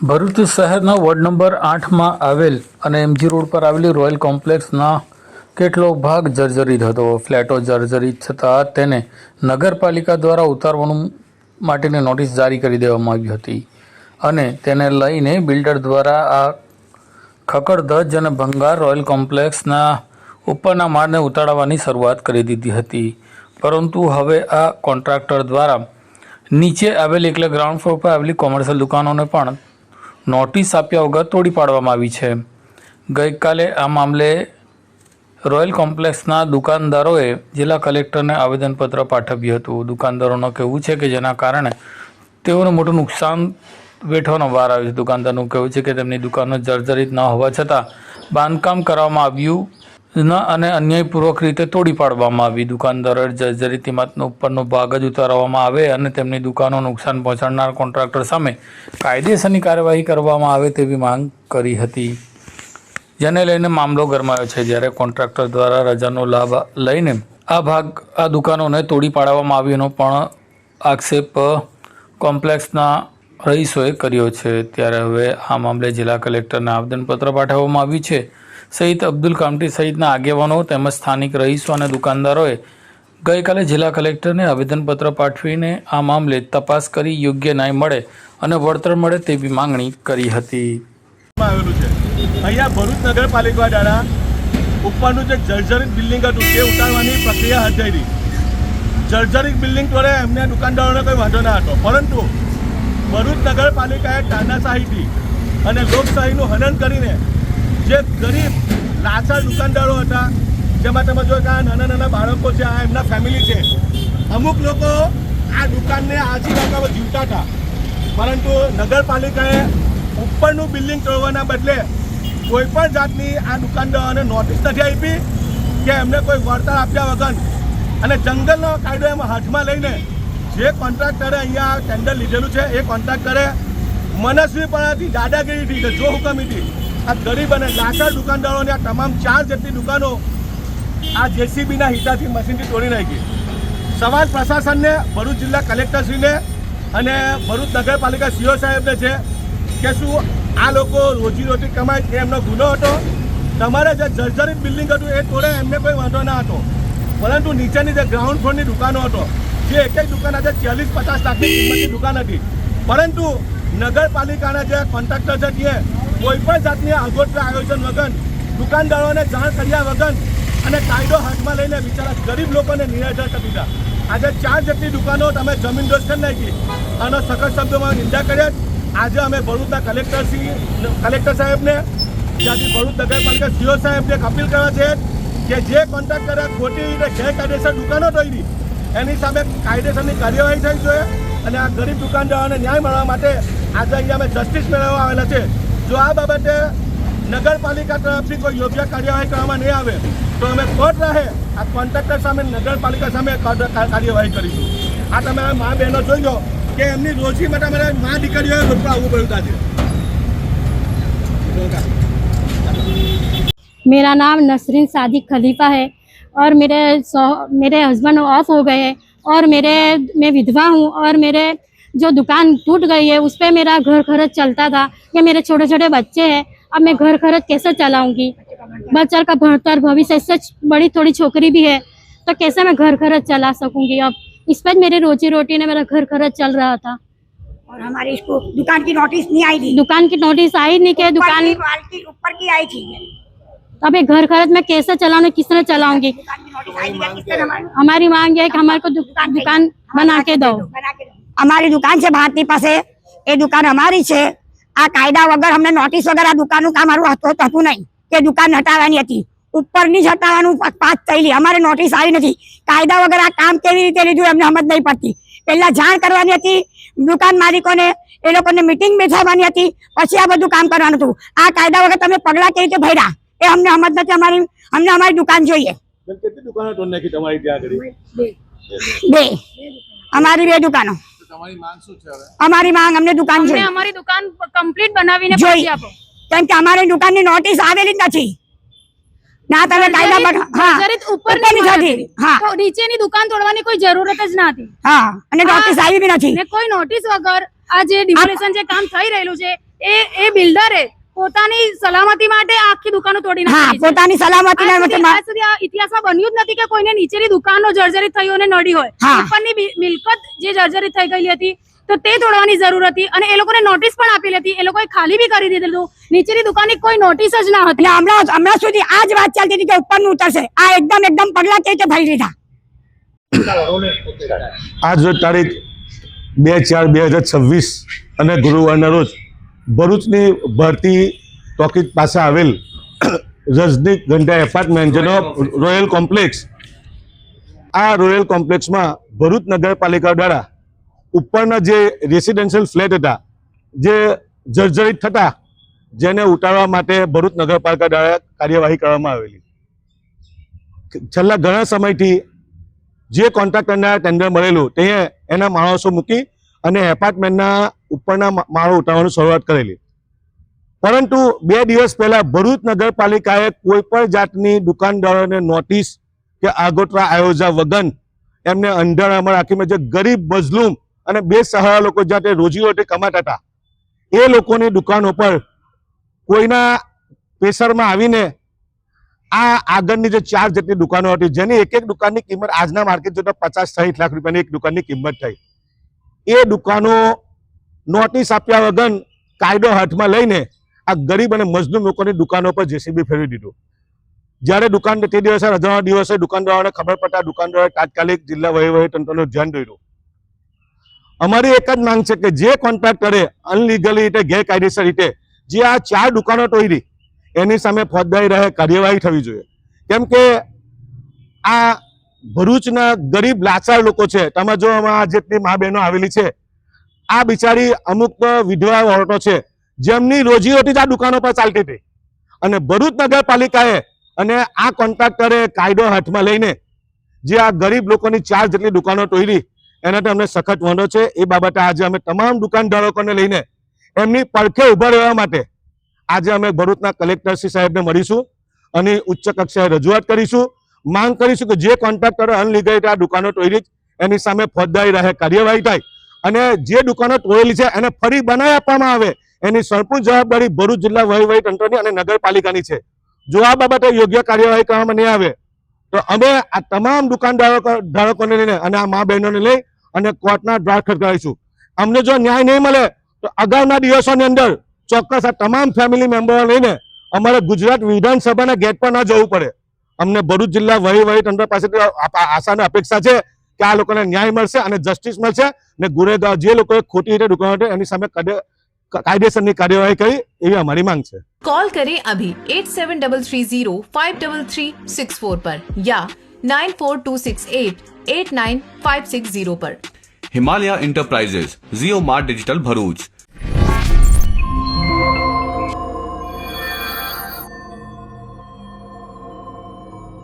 ભરૂચ શહેરના ward number 8માં આવેલ અને એમજી રોડ પર આવેલી રોયલ કોમ્પ્લેક્સના કેટલો ભાગ જર્જરિત હતો. ફ્લેટો જર્જરિત છતાં તેને નગરપાલિકા દ્વારા ઉતારવાનું માટેની નોટિસ જારી કરી દેવામાં આવી હતી અને તેને લઈને બિલ્ડર દ્વારા આ ખકડધજ અને ભંગાર રોયલ કોમ્પ્લેક્સના ઉપરના માળને ઉતારવાની શરૂઆત કરી દીધી હતી. પરંતુ હવે આ કોન્ટ્રાક્ટર દ્વારા નીચે આવેલી એટલે ગ્રાઉન્ડ ફ્લોર પર આવેલી કોમર્શિયલ દુકાનોને પણ નોટિસ આપ્યા વગર તોડી પાડવામાં આવી છે. ગઈકાલે આ મામલે રોયલ કોમ્પ્લેક્સના દુકાનદારોએ જિલ્લા કલેક્ટરને આવેદનપત્ર પાઠવ્યું હતું. દુકાનદારોનું કહેવું છે કે જેના કારણે તેઓને મોટું નુકસાન વેઠવાનો વાર આવ્યો છે. દુકાનદારનું કહેવું છે કે તેમની દુકાનો જર્જરિત ન હોવા છતાં બાંધકામ કરવામાં આવ્યું ન અને અન્યાયપૂર્વક રીતે તોડી પાડવામાં આવી. દુકાનદારોએ જર્જરિત ઇમારતનો ઉપરનો ભાગ જ ઉતારવામાં આવે અને તેમની દુકાનો નુકસાન પહોંચાડનાર કોન્ટ્રાક્ટર સામે કાયદેસરની કાર્યવાહી કરવામાં આવે તેવી માંગ કરી હતી, જેને લઈને મામલો ગરમાયો છે. જ્યારે કોન્ટ્રાક્ટર દ્વારા રજાનો લાભ લઈને આ દુકાનોને તોડી પાડવામાં આવ્યાનો પણ આક્ષેપ કોમ્પ્લેક્સના રહીશોએ કર્યો છે. ત્યારે હવે આ મામલે જિલ્લા કલેક્ટરને આવેદનપત્ર પાઠવવામાં આવ્યું છે. સહિત અબ્દુલ કામટી સહિતના આગેવાનો તેમજ સ્થાનિક રહીશો અને દુકાનદારોએ ગઈકાલે જિલ્લા કલેક્ટરને આવેદનપત્ર પાઠવીને આ મામલે તપાસ કરી યોગ્ય ન્યાય મળે અને વળતર મળે તેવી માંગણી કરી હતી. આવેલું છે અહીંયા ભરૂચ નગરપાલિકા દ્વારા ઉપરનું જે જર્જરિત બિલ્ડિંગ હતું તે ઉતારવાની પ્રક્રિયા હાથ ધરી. જર્જરિત બિલ્ડિંગ જોડે એમને દુકાનદારોને કોઈ વાંધો ના હતો, પરંતુ ભરૂચ નગરપાલિકાએ તાનાશાહીથી અને લોકશાહીનું હનન કરીને જે ગરીબ લાચાર દુકાનદારો હતા, જેમાં તમે જો કે આ નાના નાના બાળકો છે, આ એમના ફેમિલી છે, અમુક લોકો આ દુકાનને આજીવન જીવતા હતા, પરંતુ નગરપાલિકાએ ઉપરનું બિલ્ડિંગ તોડવાના બદલે કોઈ પણ જાતની આ દુકાનદારોને નોટિસ નથી આપી કે એમને કોઈ વળતર આપ્યા વગર અને જંગલનો કાયદો એમાં હાથમાં લઈને જે કોન્ટ્રાક્ટરે અહીંયા ટેન્ડર લીધેલું છે એ કોન્ટ્રાક્ટરે મનસ્વીપણાથી દાદાગીરીથી જો હુકમીથી આ ગરીબ અને લાચાર દુકાનદારોને આ તમામ 4 જેટલી દુકાનો આ જેસીબીના હિસાબથી મશીનથી તોડી નાખી. સવાલ પ્રશાસનને, ભરૂચ જિલ્લા કલેક્ટરશ્રીને અને ભરૂચ નગરપાલિકા સીઓ સાહેબને છે કે શું આ લોકો રોજીરોટી કમાય એ એમનો ગુનો હતો? તમારે જે જર્જરિત બિલ્ડિંગ હતું એ તોડે એમને કોઈ વાંધો ના હતો, પરંતુ નીચેની જે ગ્રાઉન્ડ ફ્લોરની દુકાનો હતો, જે એક એક દુકાન આજે 40-50 લાખની કિંમતની દુકાન હતી, પરંતુ નગરપાલિકાના જે કોન્ટ્રાક્ટર છે તે કોઈ પણ જાતની આગોતરા આયોજન વગર, દુકાનદારોને જાણ કર્યા વગર અને કાયદો હાથમાં લઈને બિચારા ગરીબ લોકોને નિરાધાર કરી દીધા. આજે 4 જેટલી દુકાનો તમે જમીનદોસ્ત કરી નાખી. આનો સખત શબ્દોમાં નિંદા કર્યા. આજે અમે ભરૂચના કલેક્ટર સાહેબને, ત્યાંથી ભરૂચ નગરપાલિકા સીઓ સાહેબને અપીલ કરવા છે કે જે કોન્ટ્રાક્ટરે ખોટી રીતે ગેરકાયદેસર દુકાનો તોડી એની સામે કાયદેસરની કાર્યવાહી થવી જોઈએ અને આ ગરીબ દુકાનદારોને ન્યાય મળવા માટે આજે અહીંયા અમે જસ્ટિસ મેળવવા આવેલા છે. જો આ બાબતે નગરપાલિકા તરફથી કોઈ યોગ્ય કાર્યવાહી કરવામાં નહીં આવે તો અમે કોર્ટ રહે આ કોન્ટ્રાક્ટર સામે, નગરપાલિકા સામે કાર્યવાહી કરીશું. આ તમે મા બહેનો જોઈ લો કે એમની રોજી માટે અમારે મા દીકરીઓએ રોકવા આવવું પડ્યું છે. मेरा नाम नसरीन सादिक खलीफा है और मेरे हस्बैंड ऑफ हो गए हैं और मैं विधवा हूँ और मेरे जो दुकान टूट गई है उस पर मेरा घर खर्च चलता था. ये मेरे छोटे छोटे बच्चे हैं, अब मैं घर खर्च कैसे चलाऊंगी? बच्चा का भणतर भविष्य, इससे बड़ी थोड़ी छोकरी भी है तो कैसे मैं घर खर्च चला सकूंगी? अब इस पर मेरी रोजी रोटी ने मेरा घर खर्च चल रहा था और हमारी इसको दुकान की नोटिस नहीं आई थी. दुकान की नोटिस आई नहीं कि दुकान ऊपर की आई थी. अब ये घर खर्च मैं कैसे चलाऊंगी, किसने चलाऊंगी? हमारी मांग है कि हमारे को दुकान बना के दो. અમારી દુકાન છે ભારતી પાસે, એ દુકાન અમારી છે. આ કાયદા વગર અમને નોટિસ વગર આ દુકાનનું કામ મારું હતું નહીં કે દુકાન હટાવવાની હતી. ઉપરની જ હટાવવાનું પાસ થયેલી, અમારે નોટિસ આવી નથી. કાયદા વગર આ કામ કેવી રીતે લીધું એમને સમજ નહીં પડતી. પહેલા જાણ કરવાની હતી દુકાન માલિકોને, એ લોકોને મિટિંગ બેસાડવાની હતી, પછી આ બધું કામ કરવાનું હતું. આ કાયદા વગર તમે પગલા કેવી રીતે ભર્યા એ અમને સમજ નથી. અમને અમારી દુકાન જોઈએ. કેટલી દુકાનો તોડી નાખી તમારી ત્યાં આગળ? 2 અમારી 2 દુકાનો. અમારી માંગ અમને દુકાન જોઈએ. અમારી દુકાન કમ્પ્લીટ બનાવીને પછી આપો, કેમ કે અમારી દુકાનની નોટિસ આવેલી જ નથી. ના તમે કાયદા ઉપરની હતી, હા, નીચેની દુકાન તોડવાની કોઈ જરૂરત જ ના હતી. હા, અને નોટિસ આવી બી નથી. કોઈ નોટિસ વગર આ જે ડિમોલેશન જે કામ થઈ રહેલું છે એ બિલ્ડરે પોતાની સલામતી માટે આખી દુકાનો તોડી હા નાખી છે. પોતાની સલામતી આજ સુધી આ ઇતિહાસમાં બન્યું જ નથી કે કોઈને નીચેની દુકાનો જર્જરિત થઈ અને નડી હોય. હા. ઉપરની મિલકત જે જર્જરિત થઈ ગયેલી હતી તો તે તોડવાની જરૂર હતી અને એ લોકોને નોટિસ પણ આપેલી હતી. એ લોકોએ ખાલી બી કરી દીધેલું. નીચેની દુકાનની કોઈ નોટિસ જ ના હતી. અને હમણાં સુધી આ જ વાત ચાલતી હતી કે ઉપરનું ઉતરશે. આ એકદમ પગલા તે ભરી લીધા. આજ રોજ તારીખ 2/4/2026 અને ગુરુવારના રોજ ભરૂચની ભરતી ટોકીજ પાસે આવેલ રજની ગંડા એપાર્ટમેન્ટ જેનો રોયલ કોમ્પ્લેક્સ, આ રોયલ કોમ્પ્લેક્સમાં ભરૂચ નગરપાલિકા દ્વારા ઉપરના જે રેસિડેન્શિયલ ફ્લેટ હતા જે જર્જરિત થતા જેને ઉતારવા માટે ભરૂચ નગરપાલિકા દ્વારા કાર્યવાહી કરવામાં આવેલી. છેલ્લા ઘણા સમયથી જે કોન્ટ્રાક્ટરને ટેન્ડર મળેલું તે એના માણસો મૂકી અને એપાર્ટમેન્ટના ઉપરના માળો ઉતારવાની શરૂઆત કરેલી. પરંતુ 2 દિવસ પહેલા ભરૂચ નગરપાલિકાએ કોઈ પણ જાતની દુકાનદારોને નોટિસ કે આગોતરા આયોજન વગર એમને અંધારામાં રાખીને જે ગરીબ મજલૂમ અને બેસહારા લોકો જાતે રોજીરોટી કમાતા હતા એ લોકોની દુકાનો પર કોઈના પ્રેશરમાં આવીને આ આગળની જે 4 જેટલી દુકાનો હતી જેની એક દુકાનની કિંમત આજના માર્કેટ જોતા 50-60 લાખ રૂપિયાની એક દુકાનની કિંમત થઈ. એ દુકાનો નોટિસ આપ્યા વગર કાયદો હાથમાં લઈને આ ગરીબ અને મજદૂર લોકોની દુકાનો પર જેસીબી ફેરવી દીધું. જ્યારે દુકાન તે દિવસે રજાના દિવસે દુકાનદારોને ખબર પડતા દુકાનદારોએ તાત્કાલિક જિલ્લા વહીવટીતંત્રનું ધ્યાન દોર્યું. અમારી એક જ માંગ છે કે જે કોન્ટ્રાક્ટરે અનલીગલી રીતે ગેરકાયદેસર રીતે જે આ 4 દુકાનો તોડી એની સામે ફોજદારી રહે કાર્યવાહી થવી જોઈએ. કેમ કે આ ભરૂચના ગરીબ લાચાર લોકો છે. તમે જો આ જેટલી મા બહેનો આવેલી છે આ બિચારી અમુક વિધવા ઓરતો છે જેમની રોજીરોટી આ દુકાનો પર ચાલતી હતી અને ભરૂચ નગરપાલિકાએ અને આ કોન્ટ્રાક્ટરે કાયદો હાથમાં લઈને જે આ ગરીબ લોકોની 4 જેટલી દુકાનો તોડી એનાથી અમને સખત વાંધો છે. એ બાબતે આજે અમે તમામ દુકાનદારોને લઈને એમની પડખે ઉભા રહેવા માટે આજે અમે ભરૂચના કલેક્ટર શ્રી સાહેબને મળીશું અને ઉચ્ચ કક્ષાએ રજૂઆત કરીશું. માંગ કરીશું કે જે કોન્ટ્રાક્ટરે અનલીગલ રીતે આ દુકાનો તોડી એની સામે ફોજદારી રહે કાર્યવાહી થાય અને જે દુકાનો તોડેલી છે એને ફરી બનાવી આપવામાં આવે એની સંપૂર્ણ જવાબદારી ભરૂચ જિલ્લા વહીવટીતંત્રની અને નગરપાલિકાની છે. જો આ બાબતે યોગ્ય કાર્યવાહી કરવામાં નહીં આવે તો અમે આ તમામ દુકાનદારોને લઈને અને આ મા બહેનોને લઈ અને કોર્ટના દ્વાર ખટખટાવીશું. અમને જો ન્યાય નહીં મળે તો આગામી દિવસોની અંદર ચોક્કસ આ તમામ ફેમિલી મેમ્બરો લઈને અમારે ગુજરાત વિધાનસભાના ગેટ પર ના જવું પડે. અમને ભરૂચ જિલ્લા વહીવટીતંત્ર પાસેથી આશા અને અપેક્ષા છે કે આ લોકોને ન્યાય મળશે અને જસ્ટિસ મળશે અને ગુનેગાર જે લોકોએ ખોટી રીતે દુકાનો એની સામે કાયદેસરની કાર્યવાહી કરી એવી અમારી માંગ છે. कॉल करें अभी 8733083364 पर या 9426889560 पर. हिमालय इंटरप्राइजेज, जियो मार्ट डिजिटल भरूच,